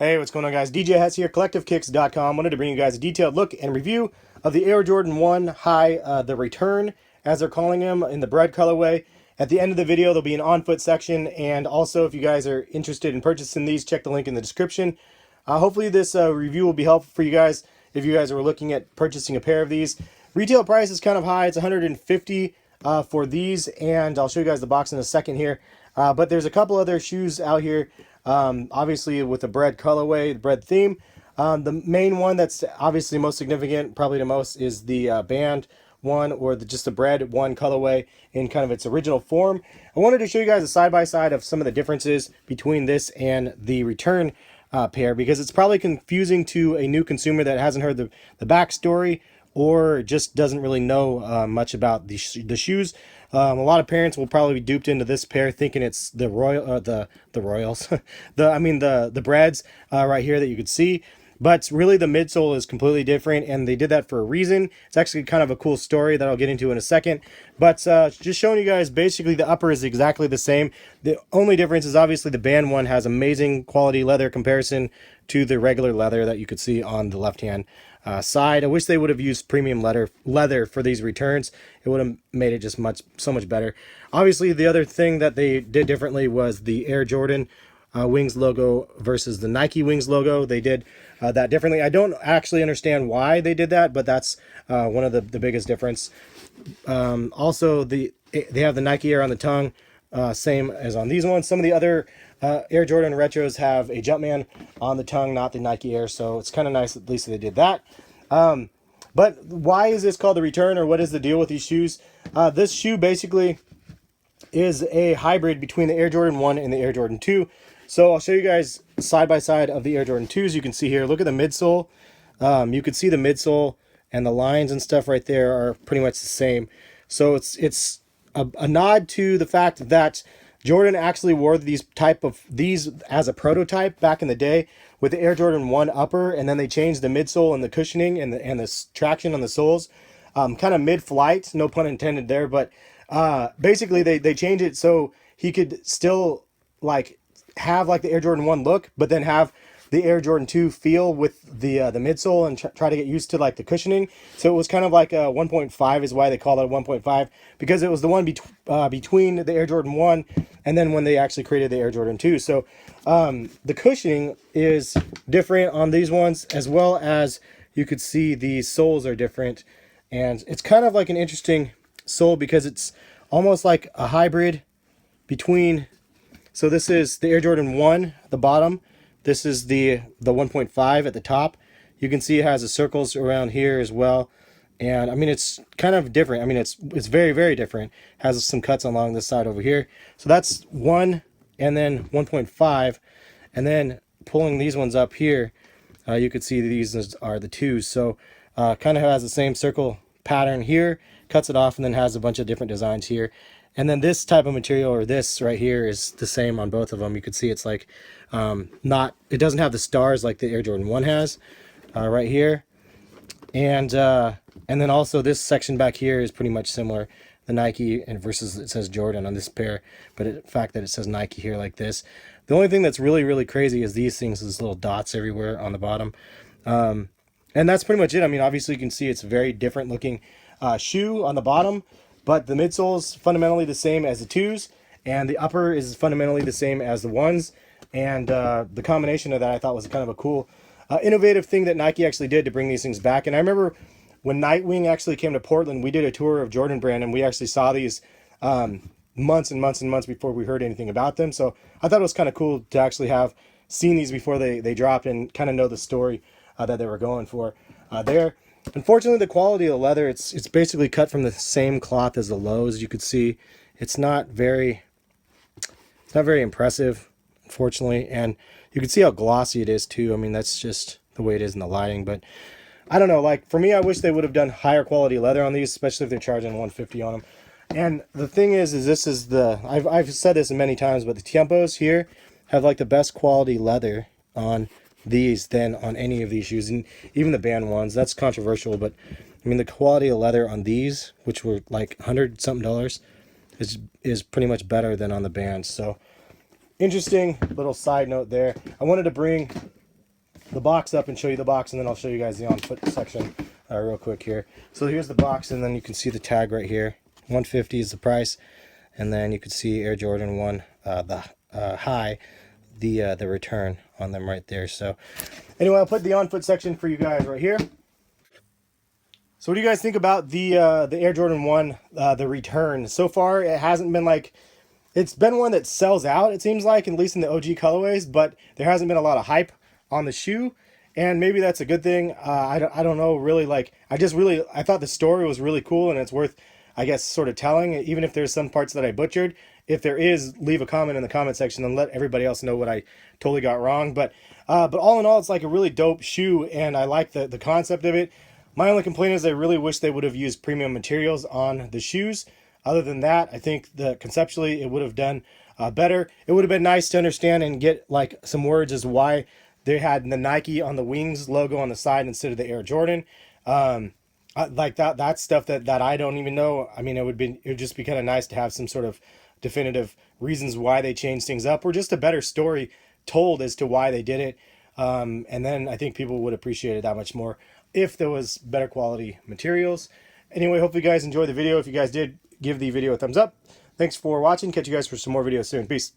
Hey, what's going on, guys? DJ Hess here, CollectiveKicks.com. Wanted to bring you guys a detailed look and review of the Air Jordan 1 High, the return, as they're calling him, in the BRED colorway. At the end of the video, there'll be an on-foot section, and also if you guys are interested in purchasing these, check the link in the description. Hopefully this review will be helpful for you guys if you guys are looking at purchasing a pair of these. Retail price is kind of high. It's $150 for these, and I'll show you guys the box in a second here. But there's a couple other shoes out here, obviously with the BRED colorway, the BRED theme. The main one that's obviously most significant, probably the most, is the band one, or just the BRED one colorway in kind of its original form. I wanted to show you guys a side-by-side of some of the differences between this and the return pair, because it's probably confusing to a new consumer that hasn't heard the backstory or just doesn't really know much about the shoes. A lot of parents will probably be duped into this pair thinking it's the Royals, the BREDs right here that you could see. But really the midsole is completely different, and they did that for a reason. It's actually kind of a cool story that I'll get into in a second. But just showing you guys, basically the upper is exactly the same. The only difference is obviously the band one has amazing quality leather comparison to the regular leather that you could see on the left-hand side. I wish they would have used premium leather for these returns. It would have made it just so much better. Obviously, the other thing that they did differently was the Air Jordan Wings logo versus the Nike Wings logo. They did that differently. I don't actually understand why they did that, but that's one of the biggest difference. Also, they have the Nike Air on the tongue, same as on these ones. Some of the other Air Jordan retros have a Jumpman on the tongue, not the Nike Air, so it's kind of nice at least they did that. But why is this called the return, or what is the deal with these shoes? This shoe basically is a hybrid between the Air Jordan 1 and the Air Jordan 2. So I'll show you guys side by side of the Air Jordan 2s. You can see here, look at the midsole. You can see the midsole and the lines and stuff right there are pretty much the same. So it's a nod to the fact that Jordan actually wore these as a prototype back in the day with the Air Jordan 1 upper, and then they changed the midsole and the cushioning and the traction on the soles, kind of mid-flight, no pun intended there, but basically they changed it so he could still have the Air Jordan 1 look, but then have the Air Jordan 2 feel with the midsole, and try to get used to the cushioning. So it was kind of like a 1.5 is why they call it a 1.5, because it was the one between the Air Jordan 1 and then when they actually created the Air Jordan 2. So the cushioning is different on these ones, as well as you could see the soles are different. And it's kind of like an interesting sole because it's almost like a hybrid between. So this is the Air Jordan 1 at the bottom. This is the 1.5 at the top. You can see it has the circles around here as well. And I mean, it's kind of different. I mean, it's very, very different. It has some cuts along this side over here. So that's 1 and then 1.5. And then pulling these ones up here, you could see these are the 2s. So kind of has the same circle pattern here, cuts it off, and then has a bunch of different designs here. And then this type of material, or this right here, is the same on both of them. You can see it's it doesn't have the stars like the Air Jordan 1 has right here. And then also this section back here is pretty much similar. The Nike and versus it says Jordan on this pair, but the fact that it says Nike here like this. The only thing that's really, really crazy is these things, these little dots everywhere on the bottom. And that's pretty much it. I mean, obviously you can see it's a very different looking shoe on the bottom. But the midsole is fundamentally the same as the 2s, and the upper is fundamentally the same as the 1s. And the combination of that I thought was kind of a cool, innovative thing that Nike actually did to bring these things back. And I remember when Nightwing actually came to Portland, we did a tour of Jordan Brand, and we actually saw these months and months and months before we heard anything about them. So I thought it was kind of cool to actually have seen these before they dropped and kind of know the story that they were going for there. Unfortunately, the quality of the leather, it's basically cut from the same cloth as the lows. You could see it's not very impressive, unfortunately, and you can see how glossy it is too. I mean, that's just the way it is in the lighting. But I don't know, for me, I wish they would have done higher quality leather on these, especially if they're charging $150 on them. And the thing is this is I've said this many times, but the Tiempos here have the best quality leather on these than on any of these shoes, and even the band ones. That's controversial, but I mean, the quality of leather on these, which were $100 something, is pretty much better than on the bands. So interesting little side note there. I wanted to bring the box up and show you the box, and then I'll show you guys the on foot section real quick here. So here's the box, and then you can see the tag right here. $150 is the price, and then you can see Air Jordan 1 the high, the return on them right there. So anyway, I'll put the on foot section for you guys right here. So what do you guys think about the Air Jordan 1 the return? So far it hasn't been like, it's been one that sells out, it seems like, at least in the OG colorways, but there hasn't been a lot of hype on the shoe, and maybe that's a good thing. I don't know, really. Like, I thought the story was really cool, and it's worth, I guess, sort of telling, even if there's some parts that I butchered. If there is, leave a comment in the comment section and let everybody else know what I totally got wrong. But all in all, it's like a really dope shoe, and I like the concept of it. My only complaint is I really wish they would have used premium materials on the shoes. Other than that, I think conceptually it would have done better. It would have been nice to understand and get like some words as to why they had the Nike on the wings logo on the side instead of the Air Jordan. Like that's stuff that I don't even know. I mean, it would just be kind of nice to have some sort of definitive reasons why they changed things up, or just a better story told as to why they did it. And then I think people would appreciate it that much more if there was better quality materials. Anyway, hopefully you guys enjoyed the video. If you guys did, give the video a thumbs up. Thanks for watching. Catch you guys for some more videos soon. Peace.